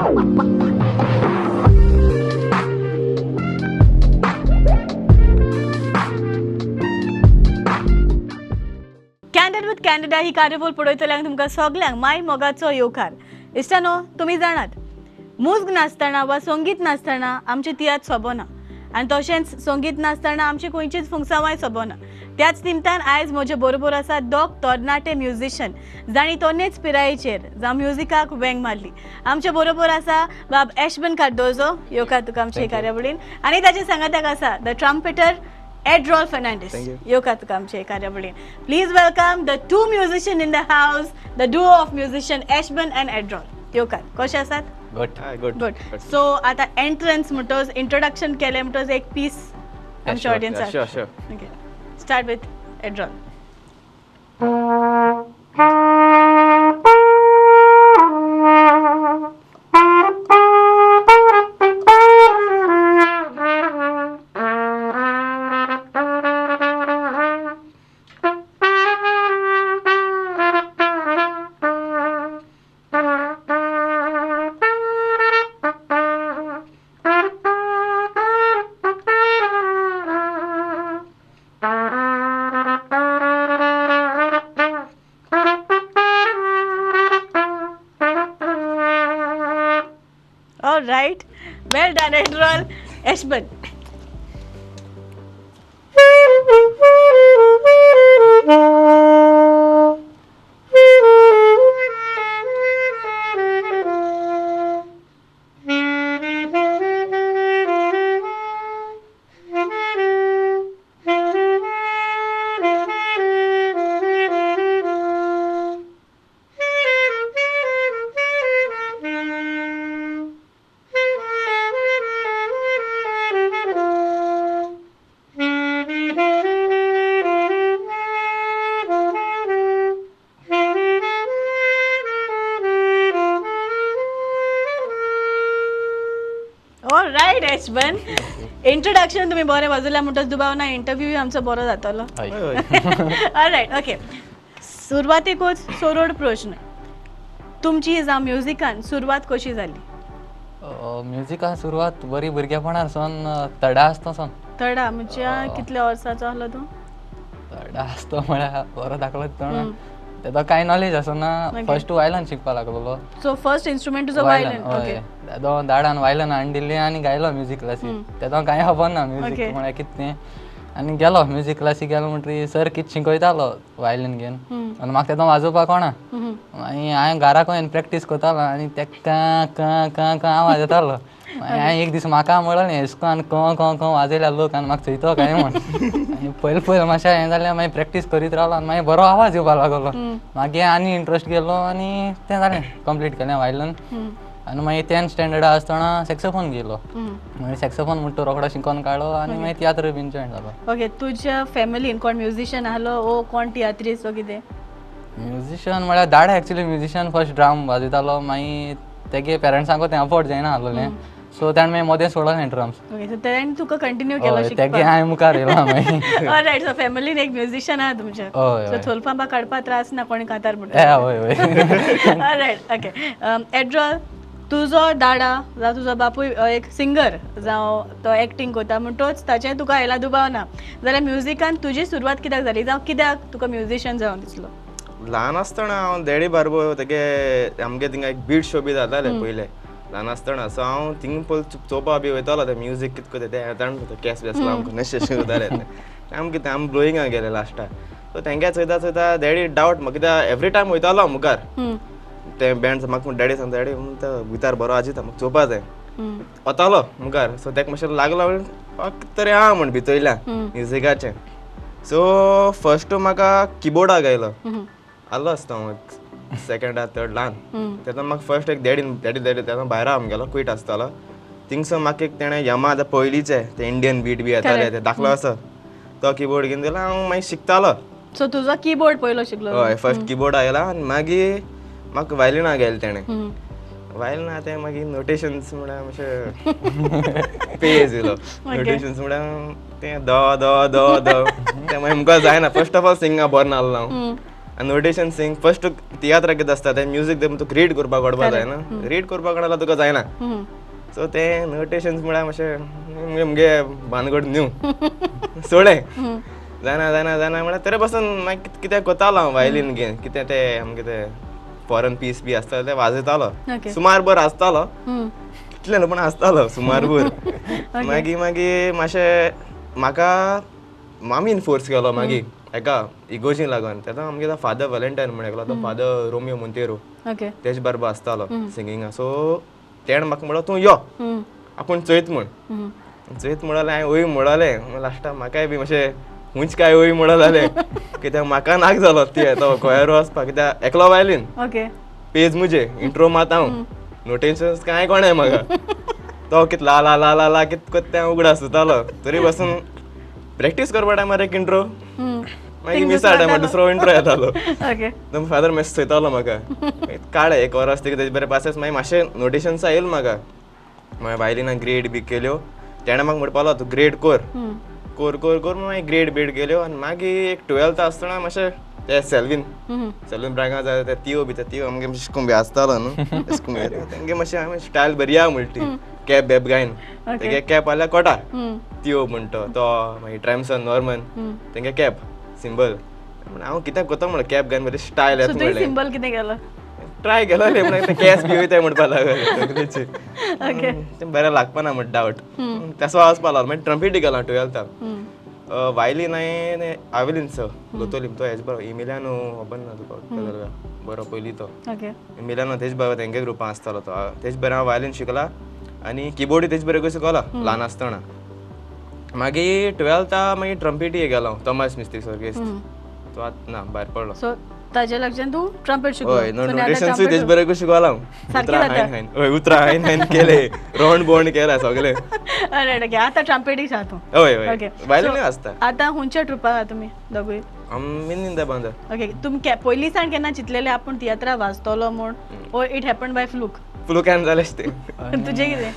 Candid with candida ही कार्यावळ पळयतल्यांक तुमकां सगल्यांक माय मोगाचो येवकार. इश्टानो, तुमी जाणात मूग नासतना वा संगीत नासतना आमची तियात्र सोबना आनी तशेंच संगीत नासतना आमची खंयचीच फुंगसावाय सोबना. त्याच निमतान आयज म्हजे बरोबर आसा दोग तरणाटे म्युझिशियन जाणी तोन्नेच पिरायेचेर जावं म्युझिकाक वेंग मारली. आमचे बरोबर आसा बाब एशबन कार्दोजो, येवकार तुका आमचे कार्यावळीन. आनी ताचे सांगात्याक आसा द ट्रम्पेटर एड्रॉल फर्नांडीस, येवकार तुका आमचे कार्यावळीन. Please welcome the to musician in the house, the duo of musician Ashban and Adrol. येवकार, कशे आसात? गुड. सो आता एंट्रन्स म्हणटोच इंट्रोडक्शन केले म्हणटोच एक पीस आमच्या ऑडियन्साक. Sure. Okay, start with Adrol. All right, well done, Adrol. Ashban. All right, Ashban. Introduction तुम्ही बरें वाजवल्या म्हणटच दुबावना इंटरव्यू आमचो बरो जातलो. All right, okay. सुरवातेकूच सोरोड प्रश्न. तुमची जावं म्युझिकान सुरवात कशी जाली? म्युझिका सुरवात बरी भुरगेपणारसून तडा आसतासून. तडा म्हणजे कितल्या वर्साचो आसलो तूं? तडा आसतो म्हळ्यार बरो दाखलो पण तेका कांय नॉलेज आसना. फर्स्ट वायलन शिकपा लागलो. सो फर्स्ट इन्स्ट्रुमेंट तुजो वायलन. ओके. तेदो दाडान वायलन हाडून दिल्ली आनी गायलो म्युझिक क्लासीक. तेदो कांय खबर ना म्युझिक म्हळ्यार कितें तें. आनी गेलो म्युझिक क्लासीक गेलो म्हणटरी सर कितें शिकयतालो वायलीन घेवन आनी म्हाका तेदो वाजोवपाक कळना. मागीर हांवें घराक येवन प्रॅक्टीस करतालो आनी तेका का आवाज येतालो. हांवें एक दीस म्हाका म्हणलें एशको आनी क वाजयल्या लोक आनी म्हाका चयतो काय म्हण. आनी पयलीं मातशें हें जालें मागीर प्रॅक्टीस करीत रावलो आनी मागीर बरो आवाज येवपाक लागलो. मागीर आनी इंट्रस्ट गेलो आनी तें जालें कंप्लीट केलें वायलन. आनी मागीर 10th स्टँडर्डा आसतना सॅक्सोफोन गेलो. मागीर सॅक्सोफोन म्हणटा रोखडो शिकोवन काडलो आनी मागीर तियात्र बीन जॉयन जालो. ओके, तुज्या फॅमिलीन कोण म्युझिशियन आसलो ओ कोण तियात्रीस्ट ओ कितें? म्युझिशियन म्हळ्यार दाडा एक्चुली म्युझिशियन फर्स्ट ड्राम वाजयतालो. मागीर तेगे पेरंट्सांक तें अफोर्ड जायना आसलोलें सो ताणें मागीर मदें सोडलें ड्रम्स. ओके, सो तेणें तुका कंटिन्यू केलो शिकपाक? तेगे हांवें मुखार येयलो मागीर. ऑलरायट, सो फॅमिलीन एक म्युझिशियन आहा तुमच्या. सो थोलपा बा काडपा त्रास ना कोणी कांतार म्हणटा? हय. All right, okay. एड्रॉल, तुजो दाडा जावं तुजो बापूय एक सिंगर जावं तो एक्टींग करता म्हणटोच ताचें तुका आयला दुबाव ना जाल्यार म्युझिकान तुजी सुरवात कित्याक जाली जावं कित्याक तुका म्युझिशियन जावन दिसलो? ल्हान आसतना हांव डॅडी बारबर तेगे आमगे थिंगा एक बीट शो बी जाताले पयले ल्हान आसतना. सो हांव थिंग पयलीं चोवपा बी वयतालो ते म्युझीक कितें करता ते येताण कॅस बेस आमकां नशे करताले आम कितें आम ब्लोइंगाक गेले लास्टाक. सो तेंगे चयता डॅडी डावट म्हाका कित्याक एवरी टायम वयतालो मुखार ते बँड. म्हाका डॅडी सांगता डॅडी तो गिटार बरो वाजयता म्हाका चोवपा जाय. वतालो मुखार. सो तेका मातशें लागलो कितें तरी आहा म्हण भितरल्यान म्युझिकाचें. सो फर्स्ट म्हाका किबोर्डाक गायलो आसलो आसता हांव सेकंड थर्ड ल्हान. तेन्ना म्हाका फर्स्ट एक डॅडी तेन्ना भायर आमगेलो क्वीट आसतालो. थिंगसर म्हाका एक तेणें यमा आतां पयलींचे ते इंडियन बीट बी येताले ते दाखलो असो तो किबोर्ड घेवन दिलो. हांव मागीर शिकतालो. सो तुजो कीबोर्ड पयलो शिकलो? हय, फर्स्ट किबोर्ड आयला आनी मागीर म्हाका वायलिना गेलें तेणें. वायलिना तें मागीर नोटेशन्स म्हळ्यार मातशें पेज येयलो. नोटेशन्स म्हळ्यार तें द द द द तें मागीर मुखार जायना. फर्स्ट ऑफ ऑल सिंगा बरो नासलो हांव. आनी नोटेशन सिंग फर्स्ट तियात्र कितें आसता तें म्युजीक तुका रीड करपाक कळपा जाय ना रीड करपाक कळना तुका जायना सो ते नोटेशन्स म्हळ्यार मातशें मुगे भानगड न्यू सोडे जायना जायना जायना म्हळ्यार तरी पासून मागीर कितें कोतालो हांव वायलीन घेवन कितें ते आमगे ते फॉरन पीस बी आसता ते वाजयतालो सुमार भर आसतालो कितले न्हू पूण आसतालो सुमार भर मागीर मागीर मातशें म्हाका मामीन फोर्स केलो मागीर एका इगोजीक लागून तेन्ना आमगे फादर व्हॅलेंटायन म्हणून एकलो तो फादर रोमियो मोंतेरो तेज बरोबर आसतालो सिंगिंगा सो तेण म्हाका म्हणलो तूं यो आपूण चयत म्हण चयत म्हणलें हांवें ओय म्हणलें लास्टाक म्हाकाय बी मातशें हुंच काय ओय म्हणून जालें कित्याक म्हाका नाक जालो तो कोयरो वचपाक कित्याक एकलो वायलीन पेज मुजे इंट्रो मात हांव नोटेशन्स कांय कोणाय म्हाका तो कित ला ला ला ला ला कित कोत तें उगडा सुतालो तरी पासून प्रॅक्टीस करपा टायमार एक इंट्रो मागीर मिसा टायमार दुसरो इंट्रो येतालो तो फादर मॅस चयतालो म्हाका काडे एक वरां तेगे तेजे बरें पासेस मागीर मातशें नोटेशन्स येयल म्हाका मागीर वायलिनाक ग्रेड बी केल्यो तेणें म्हाका म्हणपालो तूं grade core core core core मागीर ग्रेड बीड केल्यो आनी मागीर एक 12th आसतना मातशें ते सेल्वीन ब्रागा जाय ते तियो बी आमगे शिकून बी आसतालो न्हू तेंगे मातशें हांवें स्टायल बरी आहा म्हणटी कॅप बेप गायन तेगे कॅप आल्या कोटा तियो म्हणटा तो मागीर ट्रॅम्सन नॉर्मन तेंगे कॅप सिंबल हांव कितें कोता म्हणलें कॅप गायन बरी स्टायल येता म्हणलें सिंबल कितें केलो ट्राय केलो म्हणल्यार केस बी वयताय म्हणपा लागले तें बरें लागपा ना म्हण डावट तेसो वचपा लागलो मागीर ट्रम्पेटी गेलो 12th वायलीन हांवें आवेलीन लोतोलीम तो हेज बरो इमिलियानो खबर ना तुका बरो पयलीं तो इमिलियानो तेज बरो तेंगे ग्रुपान आसतालो तो तेज बरें हांव वायलीन शिकला आनी किबोर्डूय तेज बरें शिकला ल्हान आसतना मागीर 12th मागीर ट्रम्पेटी गेलो तोमास मिस्टेक ऑर्केस्ट तो आतां ना भायर पडलो सो ताजे लागच्यान तूं ट्रम्पेट शिकलो हय नोटेशन्सूय तेज बरें शिकला हय उतरां हांवें केले राउंड बोंड केला सगळे ओके आतां ट्रम्पेटीक आहा तूं हय हय वायलीनूय आसता आतां खंयच्या ट्रुपाक आहा तुमी दोगूय आमी इन द बांदर ओके तुमी पयलीं सावन केन्ना चिंतलेलें आपूण तियात्रा वाजतलो म्हूण ओ इट हॅपन बाय फ्लूक फ्लुकान जालेंच तें तुजें कितें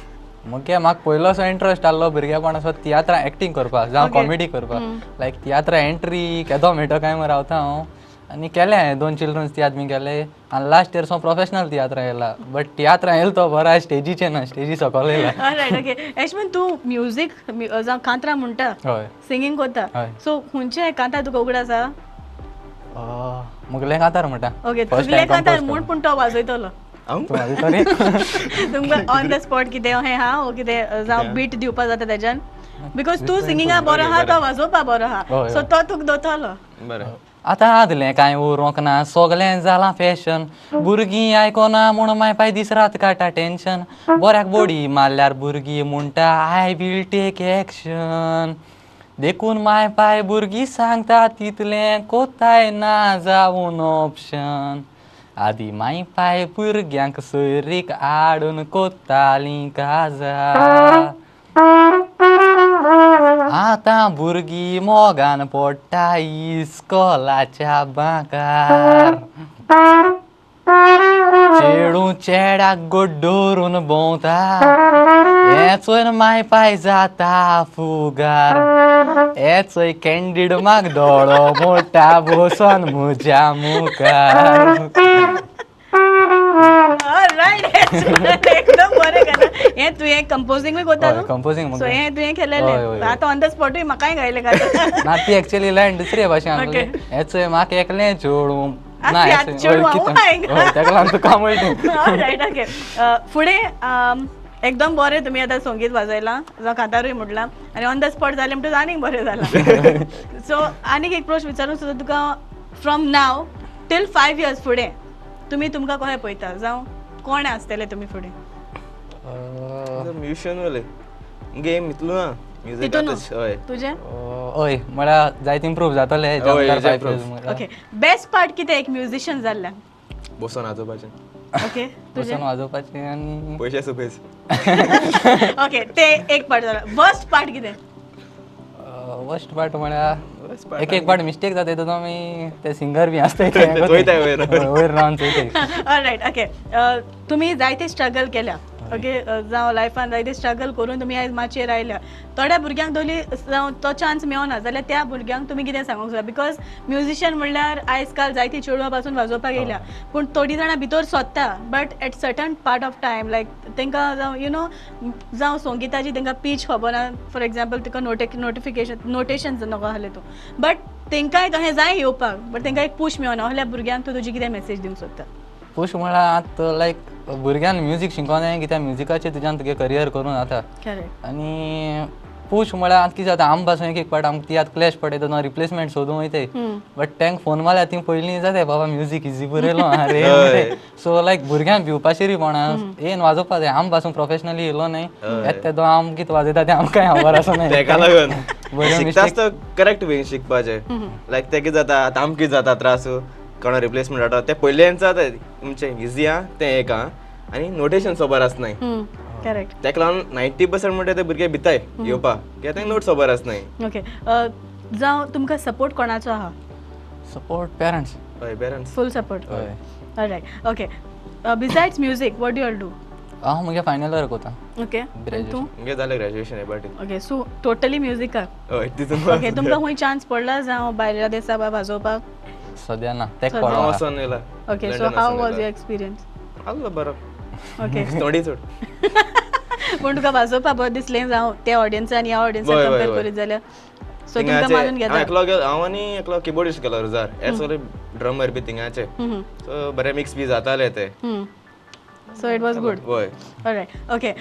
म्हाका पयलोसो इंट्रस्ट आहलो भुरगेपणाचो तियात्रा एक्टींग करपाक जावं कॉमेडी करपाक लायक तियात्रा एंट्री केदो मेळटो काय म्हूण रावता हांव आनी केलें हांवें 2 चिल्ड्रन्स तियात्र बी केले आनी लास्ट इयर प्रोफेशनल तियात्रा येयला बट तियात्रा येयलो तो बरो स्टेजीचेर ना स्टेजी सकयल येयला ऑलरायट ओके यशवंत तूं म्युजीक जावं कांतरां म्हणटा हय सिंगींग करता सो खंयचें कांतार तुका उगड आसा मुगलें कांतार म्हणटा ओके तुगेलें कांतार म्हूण पूण तो वाजयतलो तुमकां ऑन द स्पॉट कितें हें हा ओ कितें जावं बीट दिवपा जाता तेज्यान बिकॉज तूं सिंगिंगा बरो आहा तो वाजोवपा बरो आहा सो तो तुका दोतलो बरें आतां आदलें कांय उरोंक ना सगलें जालां फॅशन भुरगीं आयकोना म्हूण माय पाय दीस रात काडटा टेन्शन बऱ्याक बॉडी मारल्यार भुरगीं म्हणटा आय वील टेक एक्शन देखून माय पाय भुरगीं सांगता तितलें कोताय ना जावून ऑप्शन आदी माय पाय भुरग्यांक सोयरीक हाडून कोत्तालीं काजार आतां भुरगीं मोगान पडटा इस्कॉलाच्या बांकार चेडूं चेड्याक गोड्डोरून भोंवता हेचोय माय पाय जाता फुगार हेचोय कॅन्डीड म्हाक दोळो मोठा बसोन म्हज्या मुखार एकदम बरें केलें हें तुवें कंपोजींगूय करता न्हू कंपोजींग सो हें तुवें केलेलें आतां ऑन द स्पॉटूय म्हाकाय गायलें काय ना ती एक्चुअली लायन दुसरे भाशेन आहली हेचोय म्हाका एकलें चेडूं ना तेका लागून तुका म्हणलें रायट ओके फुडें एकदम बरें तुमी आतां संगीत वाजयलां जावं कांतारूय म्हणलां आनी ऑन द स्पॉट जालें म्हणटूच आनीक बरें जालां सो आनीक एक प्रश्न विचारूंक सोदता तुका फ्रॉम नाव टील 5 years फुडें तुमी तुमकां कशें पळयता जावं कोण आसतले तुमी फुडें म्युजिशियन वाले गेम इतलो ना म्युजीक हय तुजें हय म्हळ्यार जायत इम्प्रूव जातले ओके बेस्ट पार्ट कितें एक म्युजिशियन जाल्ल्यान बसून आजोबाचें ओके बसून वाजोवपाचें आनी पयशे सुपेज ओके ते एक पार्ट जाला वर्स्ट पार्ट कितें वर्स्ट पार्ट म्हळ्यार एक पार्ट मिस्टेक जाता तेतून आमी ते सिंगर बी आसता चोयताय वयर वयर रावन चोयताय ऑलरायट ओके तुमी जायते स्ट्रगल केल्या ओके जावं लायफान जायते स्ट्रगल करून तुमी आयज माचयेर आयल्या थोड्या भुरग्यांक दोली जावं तो चान्स मेळना जाल्यार त्या भुरग्यांक तुमी कितें सांगूंक जाय बिकॉज म्युझिशियन म्हणल्यार आयज काल जायतीं चेडवां पासून वाजोवपाक येयल्या पूण थोडीं जाणां भितर सोदता but at certain part of time like तांकां जावं यू नो जावं संगिताची तांकां पीच खबर ना फॉर एग्जाम्पल ताका नोटेशन्स नको आहले तूं बट तांकांय तशें जाय येवपाक बट तांकां एक पूश मेळना असल्या भुरग्यांक तूं तुजी कितें मेसेज दिवंक सोदता पुश म्हळ्यार आतां लायक भुरग्यांक म्युजीक शिकोवंक जाय कित्याक म्युजिकाचेर तुज्यान तुगे करियर करून जाता करेक्ट आनी पुश म्हळ्यार आतां कितें जाता आम पासून एक पाट आमकां ती आतां क्लॅश पडयता ना रिप्लेसमेंट सोदूंक वयताय बट तांकां फोन मारल्यार ती पयलीं जाता बाबा म्युजीक इजी बरयलो अरे सो लायक भुरग्यांक भिवपाचेर कोणा येन वाजोवपा जाय आम पासून प्रोफेशनली येयलो न्हय येता तेदो आम कितें वाजयता तें आमकां खबर आसा न्हय तेका लागून बरें शिकतास तो करेक्ट वेन शिकपाचें लायक ते कितें जाता आतां आमकां कितें जाता त्रास कोणा रिप्लेसमेंट जाता ते पयलेंच जाता तुमचें इजी आहा तें एक आहा आनी नोटेशन खबर आसनाय करेक्ट तेका लागून 90% म्हणटा ते भुरगे भिताय येवपाक कित्याक तांकां नोट्स खबर आसनाय ओके जावं तुमकां सपोर्ट कोणाचो आहा सपोर्ट पेरंट्स हय पेरंट्स फूल सपोर्ट हय all right okay besides music what do all do हांव म्हगे फायनल इयर कोता ओके तूं मुगे जालें ग्रॅज्युएशन हे पाटी ओके सो टोटली म्युजिकाक हय तितून ओके तुमकां खंय चान्स पडला जावं भायल्या देशा वाजोवपाक सद्या ना तेक हांव पडला वचोन येयला okay so how was your experience आसलो बरो ओके थोडी चड पूण तुका वाजोवपा बरें दिसलें जावं त्या ऑडियन्सान ह्या ऑडियन्सान वय, कंपेर वय, वय. करीत जाल्यार सो तुमकां मारून घेता हांव आनी एकलो किबोर्डिस्ट गेलो रुजार हे सगळे ड्रमर बी थिंगाचे सो बरे मिक्स बी जाताले ते सो इट वॉज गूड वय ऑलरायट ओके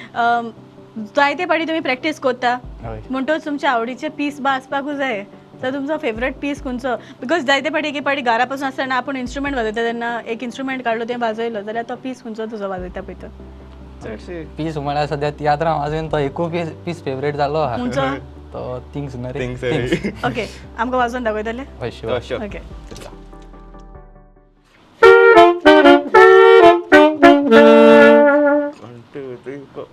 जायते पाटी तुमी प्रॅक्टीस करता हय म्हणटच तुमच्या आवडीचे पीस बा आसपाकूच जाय तर तुमचो फेवरेट पीस खंयचो बिकॉज जायते पाटी एक पाटी घरा पासून आसतना आपूण इन्स्ट्रुमेंट वाजयता तेन्ना एक इन्स्ट्रुमेंट काडलो तें वाजयलो जाल्यार तो पीस खंयचो तुजो वाजयता पळय तो चडशी पीस म्हळ्यार सद्या तियात्रां वाजोवन तो एकू पीस फेवरेट जालो आहा खंयचो तो थिंग्स न्हू रे थिंग्स ओके आमकां वाजोवन दाखयतले हय sure sure okay One, two, three, four.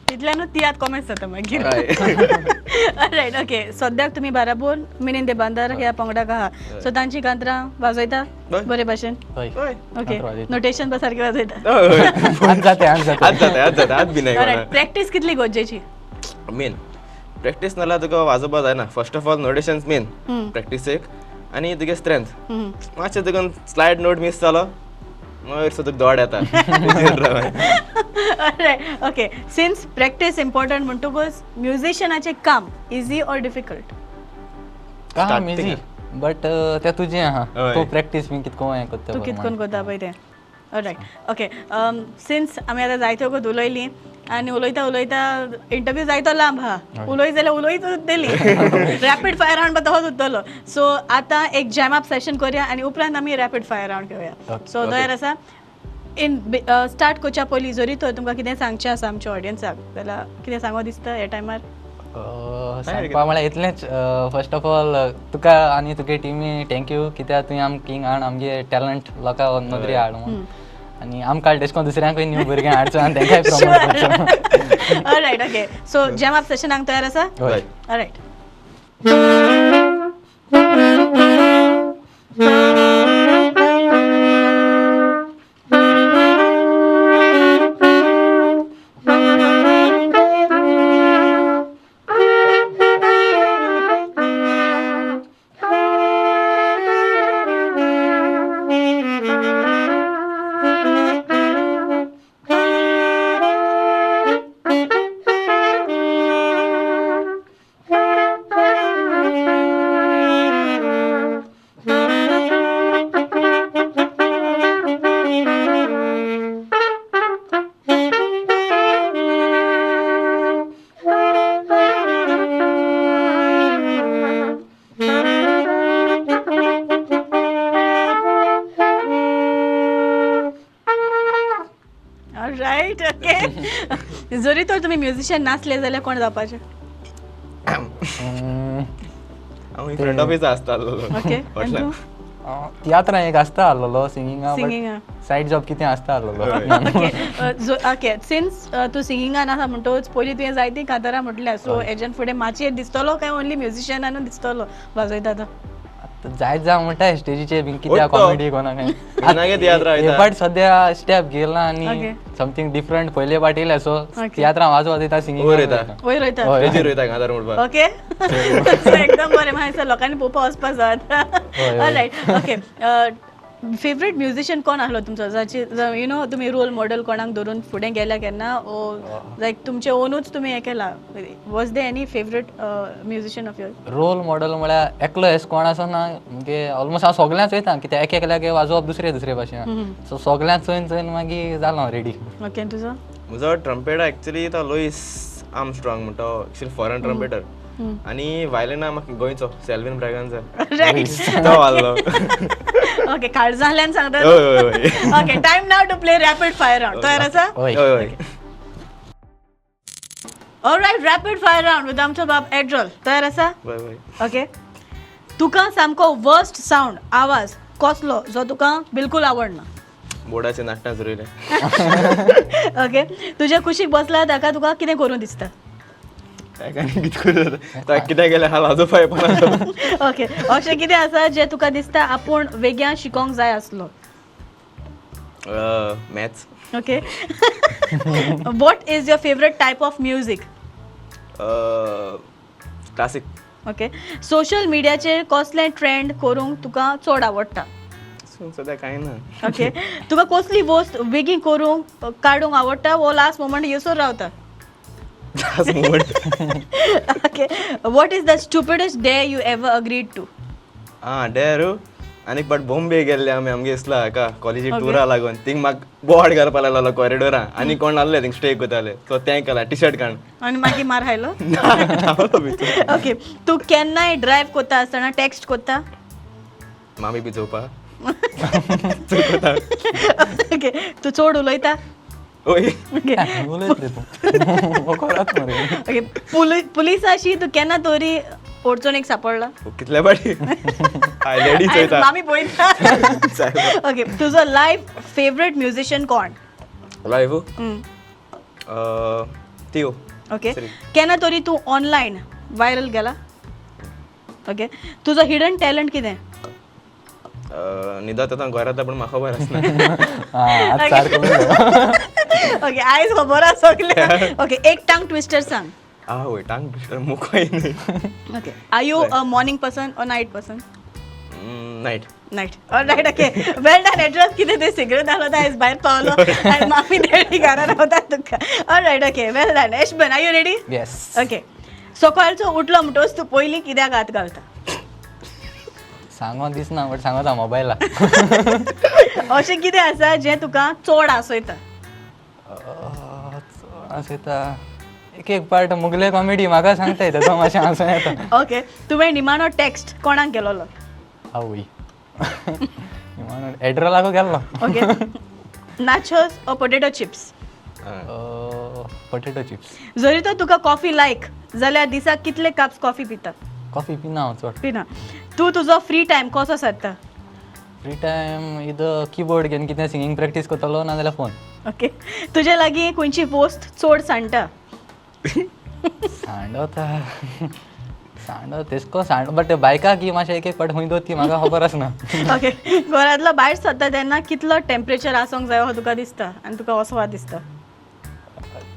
तितल्यानूच तियात कॉमेंट्स जाता मागीर रायट ओके सद्याक तुमी बाराबोर मिनीन दे बांदार ह्या पंगडाक आहा सो तांची कांतरां वाजयता हय. बरे भाशेन हय ओके वाजयता. नोटेशन बा सारकें वाजयता आज जाते आज जाता आज बी नाही रायट प्रॅक्टीस कितली गरजेची मेन प्रॅक्टीस नाल्यार तुका वाजोवपा जायना first of all notations main प्रॅक्टीसेक आनी तुगे स्ट्रेंथ मातशें तुका स्लायड नोट मिस जालो मागीर सो तुका दोड येता right okay since practice important म्हणटकूच म्युझिशियनाचें काम इजी ऑर डिफिकल्ट काम इजी बट तें तुजें आहा हय. तूं प्रॅक्टीस बी कितको हें करता तूं कितकोन करता पळय तें रायट ओके सिन्स आमी आतां जायत्यो वखत उलयलीं आनी उलयता उलयता इंटरव्यू जायतो लांब आहा उलय जाल्यार उलयत उरतली रॅपीड फायर रावंड तसोच उरतलो सो आतां एक जॅम अप सेशन करुया आनी उपरांत आमी रॅपीड फायर रावंड घेवया सो तयार आसा इन स्टार्ट करच्या पयलीं जरी तर तुमकां कितें सांगचें आसा आमच्या ऑडियन्साक जाल्यार कितें सांगो दिसता ह्या टायमार सांगपा म्हळ्यार इतलेंच फर्स्ट ऑफ ऑल तुका आनी तुगे टिमी थँक्यू कित्याक तुवें आमकां किंग हाड आमगे टॅलंट लोकां नदरी हाड म्हणून आनी आमकां तेशकोन दुसऱ्यांकूय न्यू भुरग्यांक हाडचो आनी तेंकाय प्रमोट करचो right okay so jam up सेशनाक तयार आसा हय रायट रायट ओके जरी तर तुम्ही म्युझिशियन नासले जाल्यार कोण जावपाचे हांव फ्रंट ऑफिस आसतालो ओके फाटल्यान तियात्रां एक आसता आसलोलो सिंगिंगा सिंगिंगा सायड जॉब कितें आसता आसलोलो ओके ओके सिन्स तूं सिंगिंगान आसा म्हणटोच पयलीं तुवें जायतीं कांतारां म्हटल्या सो हेज्यान फुडें माचयेर दिसतलो काय ओन्ली म्युझिशियनानूच दिसतलो वाजयता तो जायत जा म्हणटा स्टेजीचेर बी कित्या वयता. कॉमेडी कोणा विनागे तियात्रां वयता. बट सद्या स्टेप गेला Okay. आनी समथींग डिफरंट पयले पाट येयले सो Okay. तियात्रां वाजोवत येता सिंगिंग वयर येता. वयर वयता स्टेजीर वयता गांधार म्हणपाक ओके एकदम बरें मागीर लोकांनी पळोवपा वचपा जाता हय. ऑलरायट ओके फेवरेट म्युझिशियन कोण आसलो तुमचो जाची यू नो तुमी रोल मॉडेल कोणाक धरून फुडें गेल्या केन्ना ओ लायक तुमचे ओनूच तुमी हें केला was there any favourite musician of your role model म्हळ्यार एकलो एस कोण आसा ना म्हणजे ऑलमोस्ट हांव सगळ्यांच वयता कित्याक एक एकल्याक वाजोवप दुसरे भाशेन सो सगळ्यांच चोयन चोयन मागीर जालो हांव रेडी ओके तुजो म्हजो ट्रम्पेट एक्चुली तो लुईस आर्मस्ट्रॉंग म्हणटा एक्चुली फॉरेन ट्रम्पेटर आनी वायलिना म्हाका गोंयचो सेल्विन ब्रॅगांचा रायट तो वाजलो ओके काळजांतल्यान सांगता हय हय हय okay time now to play rapid fire round तयार आसा हय हय हय alright rapid fire round with आमचो बाब एड्रोल तयार आसा हय हय ओके तुका सामको वर्स्ट साऊंड आवाज कसलो जो तुका बिलकुल आवडना बोर्डाचेर नाट्टां चुरयले ओके तुज्या कुशीक बसला ताका तुका कितें करूं दिसता ताका आनी कितें करूं ताका कितें केलें हाल वाजोवपा येवपाना ओके अशें कितें आसा जें तुका दिसता आपूण वेगळ्या शिकोंक जाय आसलो maths okay what is your favourite type of music classic okay social मिडियाचेर कसलें ट्रेंड करूंक तुका चड आवडटा सद्या कांय ना ओके तुका कसली वस्त बेगीन करूंक काडूंक आवडटा वो लास्ट मोमेंट येसोर रावता last moment okay what is the stupidest day you ever agreed to डेरू आनीक पाट बॉम्बे गेल्ले आमी आमगे इसला हाका कॉलेजी टुरा लागून थिंग म्हाका बोवाड घालपा लागलो कॉरिडोरां आनी कोण आहले थिंग स्टे कोताले सो तें केला टी शर्ट काण आनी मागीर मार खायलो रावलो भितर ओके तूं केन्नाय ड्रायव्ह कोत्ता आसतना टेक्स्ट कोत्ता मामी बी चोवपा ओके तूं चड उलयता ओय ओके उलयतले तूं करात मरे ओके पुलिसाशी तूं केन्ना तरी अडचणीक सांपडला कितले पाटी हाय लेडी चोयता मामी पळयता ओके तुजो लायफ फेवरेट म्युझिशियन कोण लायफ तियो ओके केन्ना तरी तूं ऑनलायन व्हायरल गेला ओके तुजो हिडन टॅलंट कितें न्हिदत येता घरा येता पूण म्हाका खबर आसना आज सारको ओके आयज खबर आसा सगळे ओके एक टांग ट्विस्टर सांग आवय टांग पिस्टर मुखाय न्ही okay are you a morning person or night person night night alright okay well done एड्रेस कितें ते सिगरेट जालो आयज भायर पावलो आनी मामी डॅडी घरा रावता तुका alright okay well done Ashban are you ready yes okay सकाळचो उठलो म्हणटोच तूं पयलीं कित्याक हात घालता सांगोन दिसना बट सांगोता मोबायला अशें कितें आसा जें तुका चड आसयता आसयता एक एक पार्ट मुगले कॉमेडी म्हाका सांगता येता तो मातशें हांसून येता ओके तुवें निमाणो टेक्स्ट कोणाक केलोलो आवय म्हणून एड्रोलाको गेल्लो ओके नाचोस ओ पोटेटो चिप्स पोटेटो चिप्स जरी तर तुका कॉफी लायक जाल्यार दिसाक कितले कप्स कॉफी पिता कॉफी पिना हांव चड पिना तूं तुजो फ्री टायम कसो सारता फ्री टायम इदर कीबोर्ड घेवन कितें सिंगींग प्रॅक्टीस करतलो नाजाल्यार फोन ओके तुजे लागीं खंयची वस्त चड सांडटा सांडो तेसको सांड बट बायकाक ही मातशें एक एक पाट खंय दोत ती म्हाका खबर आसना ओके घरांतलो भायर सरता तेन्ना कितलो टेम्परेचर आसोंक जायो हो तुका दिसता आनी तुका असो दिसता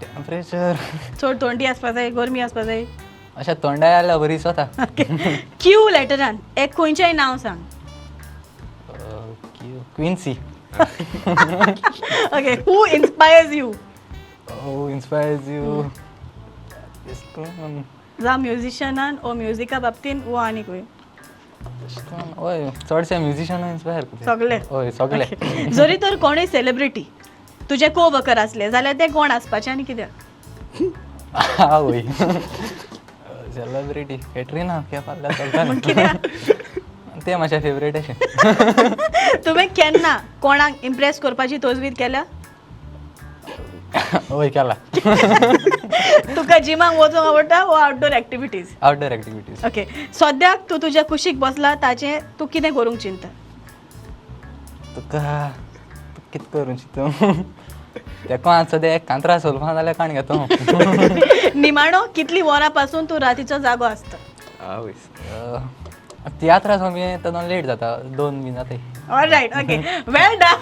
टेम्परेचर चड थंडी आसपा जाय गरमी आसपा जाय अशें थंडाय जाल्यार बरी स्वता क्यू लेटरान एक खंयचेंय नांव सांग Quincy okay who inspires you who inspires you जा म्युझिशनान ओ म्युजिका बाबतीन वो आनी खंय हय चडशे म्युझिशियन इन्स्पायर सगळे हय सगळे जरी तर कोणूय सेलिब्रिटी तुजे को वर्कर आसले जाल्यार ते कोण आसपाचे आनी कित्याक आवय सेलिब्रिटी कॅटरिना कॅफ आसल्यार चलता कित्याक ते म्हाजे फेवरेट अशें तुवें केन्ना कोणाक इम्प्रेस करपाची तजवीज केल्या हय केला तुका जिमाक वचूंक आवडटा वो outdoor activities? Outdoor activities. Okay, सद्याक तू तुज्या कुशीक बसला ताचें तू कितें करूंक चिंता? तुका कित करूं चिंतू तेका आज सद्या एक कांतरा सोलपा जाल्यार काण घेतो. निमाणो कितली वरां पासून तू रातीचो जागो आसता? तियात्रा सोमी तेन्ना लेट जाता 2 बी जाता. ऑलरायट, ओके, वेल डन,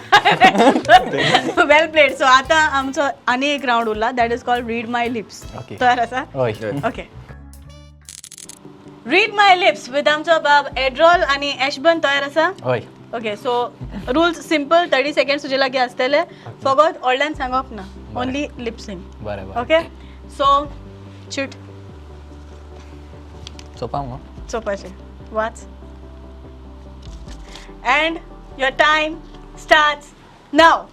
वेल प्लेड. सो आतां आमचो आनी एक राउंड उरला, that is called read my lips. Okay. तयार आसा? हय. Okay, read my lips with आमचो बाब एड्रॉल आनी एशबन. तयार आसा? हय. Okay, so rules simple, 30 seconds तुजे लागीं आसतले. फकत व्हडल्यान सांगप ना, ओनली लिप्सिंग. बरें बरें. ओके, सो चिट चोपा मगो. चोपाचें वाच. अँड युअर टायम स्टार्ट्स नाव.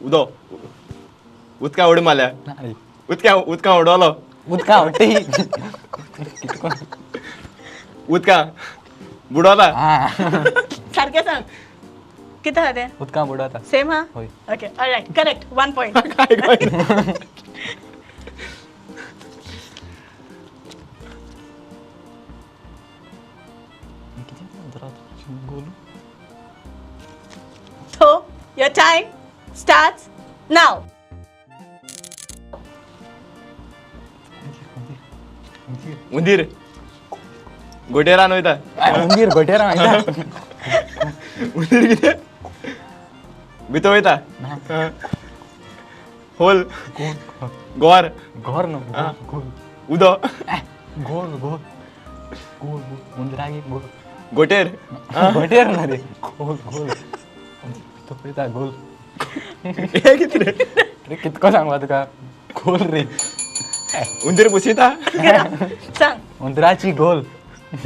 उदो उदका उडी मारल्या. नाय. उदका उडवलो. उदका आवडटी. उदका बुडवला. सारकें सांग, कितें आहा तें? उदका बुडवता. सेम हा? हय. Okay, all right, correct, 1 point. So, your time starts now. उंदीर गोटेरान वयता. उंदीर गोटेर माहिती. उंदीर कितें भितर वयता. होल गोर गोर न्हू. गोल उदो गोल गोल गोल उंदरागे गोल. गोटेर गोटेर ना रे. गोल गोल तो पळयता गोल. हे कितें रे. रे कितको सांगवा तुका. गोल रे. उंदीर पुसिता. सांग. उंदराची गोल.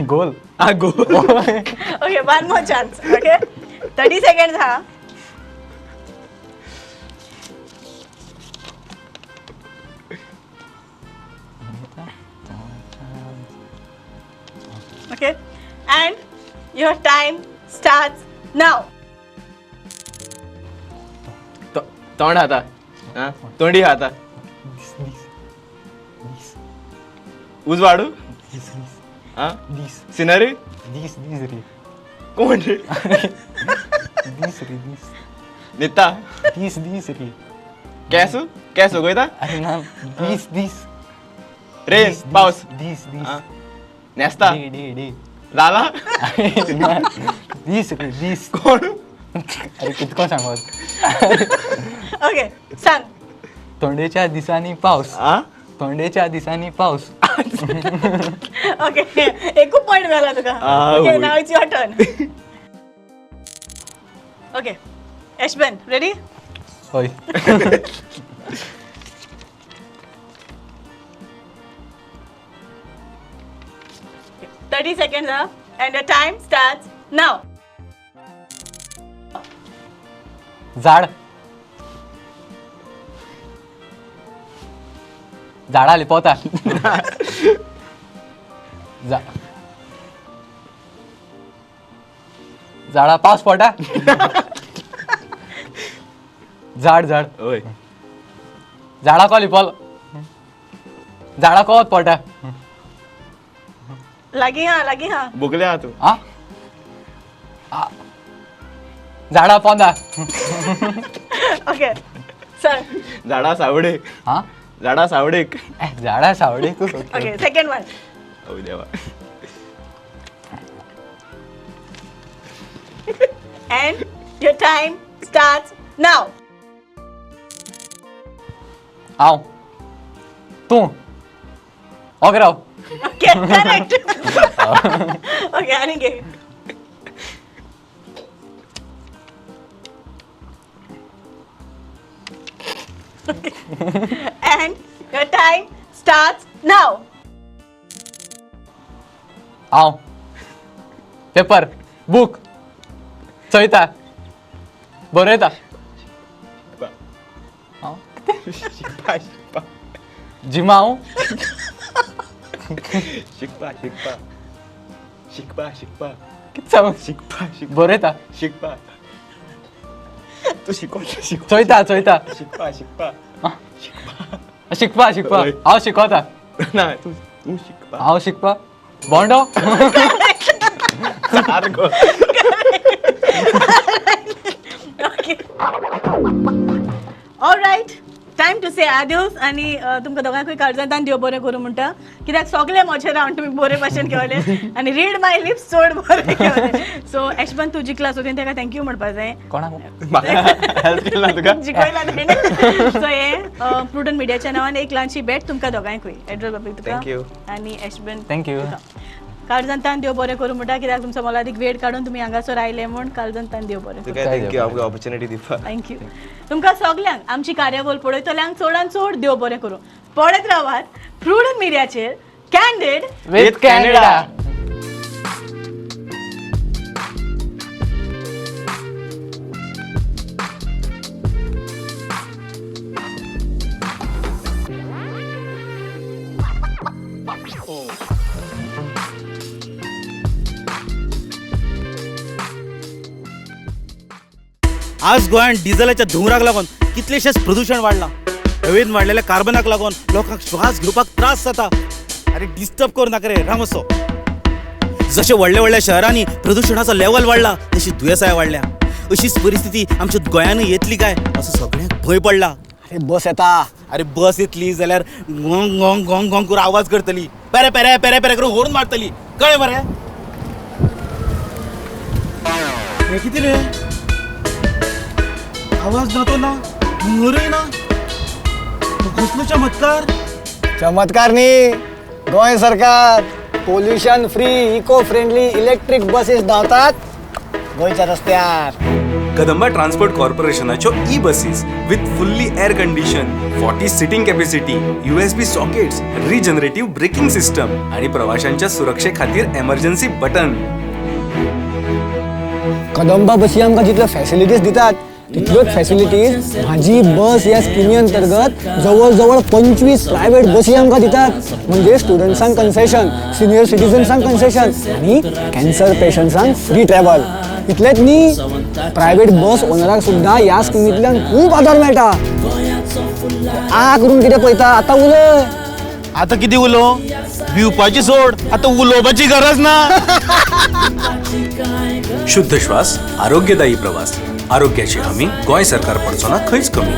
गोल. गोल. Okay, one more chance. Okay, 30 seconds हा. Okay, and your time starts now. तोंड खाता. तोंडी खाता. दिस दिस दिस उजवाडू. दिस दिस दिस सिनरी. दिस दिस रे. कोण रे. दिस रे दिस निता. दिस दिस रे. केसू केस उगयता. अरे ना दिस दिस रेन पावस. दिस दिस नेस्ता. Day day day. लाला. अरे ना दिस रे दिस. कोण. अरे कितको सांगत. Okay, सांग. थंडेच्या दिसांनी पावस. थंडेच्या दिसांनी पावस. Okay, एकूच पॉइंट मेळ्ळा तुका. Okay, now it's your turn. Okay, Ashban, ready? हय. 30 seconds up, and your time starts now. झाड. झाडा लिपोता. झाडा पावस पडटा. झाड झाड. ओय. झाडा को लिपोल. झाडा को पडटा. लागी हा. बुगले हा तू. आ झाडा पोंदा. Okay, सांग. झाडा सावडे. हा झाडा सावडेक. झाडा सावडे. Okay, second one. ओ देवा. And your time starts now. हांव तूं ओगराव. Okay, correct. Okay, आणि घे. Okay. And your time starts now. हांव पेपर बूक चोयता बरयता. हांव शिकपा शिकपा जिमाव शिकपा शिकपा शिकपा शिकपा कितें सांगू शिकपा शिकपा बरयता. शिकपा. तू शिकवता चोयता चोयता शिकपा शिकपा शिकपा हांव शिकवता ना तू शिकपा हांव शिकपा बोंडो सारको ऑलराइट टाइम टू से आदिवस आणि तुमकां दोगांकूय काळजांतान देव बरें करूं म्हणटा कित्याक सगळे म्हजे रावंड तुमी बरे भाशेन केवले आनी रीड माय लिप्स चड बरें केवले सो यशवंत तू जिखला सो तेका थँक्यू म्हणपा जाय कोणाक हेल्प केला तुका जिखयला तेणे सो हे प्रुडंट मिडियाच्या नांवान एक ल्हानशी भेट तुमकां दोगांकूय एड्रेस बाबी तुका Thank you. आनी यशवंत थँक्यू काळजांतान देव बरें करूं म्हणटा कित्याक तुमचो मोलादीक वेळ काडून तुमी हांगासर आयले म्हूण काळजांतान देव बरें करूं तुका थँक्यू आमकां ऑपॉर्च्युनिटी दिवपाक थँक्यू तुमकां सगल्यांक आमची कार्यावळ पळयतल्यांक चडान चड देव बरें करूं पळयत रावात प्रुडंट मिडियाचेर कॅन्डिड विथ कॅनडा आज गोंयांत डिझेलाच्या धुंवराक लागून कितलेशेच प्रदूषण वाडलां हवेन वाडलेल्या कार्बनाक लागून लोकांक श्वास घेवपाक त्रास जाता अरे डिस्टर्ब करू नाका रे रामोसो जशे व्हडल्या व्हडल्या शहरांनी प्रदूषणाचो लेवल वाडला तशी दुयेंसांय वाडल्या अशीच परिस्थिती आमच्या गोंयांतूय येतली काय असो सगळ्यांक भंय पडला अरे बस येता अरे बस येतली जाल्यार गोंग गोंग गोंग गोंग करून आवाज करतली पेरे पेरे पेरे पेरे करून हॉर्न मारतली कळ्ळें मरे हे कितें रे आवाज ना तो ना हुंगरय ना कसलो चमत्कार चमत्कार न्ही गोंय सरकार pollution free eco friendly electric buses धांवतात गोंयच्या रस्त्यार कदंबा ट्रान्सपोर्ट कॉर्पोरेशनाच्यो e buses with fully air condition 40 seating capacity USB sockets regenerative braking system आणि प्रवाशांच्या सुरक्षे खातीर एमर्जन्सी बटन कदंबा बसी आमकां जितल्यो फॅसिलिटीज दितात तितल्योच फॅसिलिटीज माझी बस ह्या स्किमी अंतर्गत जवळ जवळ 25 प्रायव्हेट बसी आमकां दितात म्हणजे स्टुडंट्सांक कन्सेशन सिनियर सिटीजन्सांक कन्सेशन आणि कॅन्सर पेशंट्सांक फ्री ट्रॅव्हल इतलेंच न्ही प्रायव्हेट बस ओनराक सुद्दां ह्या स्किमींतल्यान खूब आदार मेळटा आ करून कितें पळयता आतां उलय आता किती उलो भिवपाची सोड आता उलोवपाची गरज ना शुद्ध श्वास आरोग्यदायी प्रवास आरोग्याची हमी गोंय सरकार पडचो ना खंयच कमी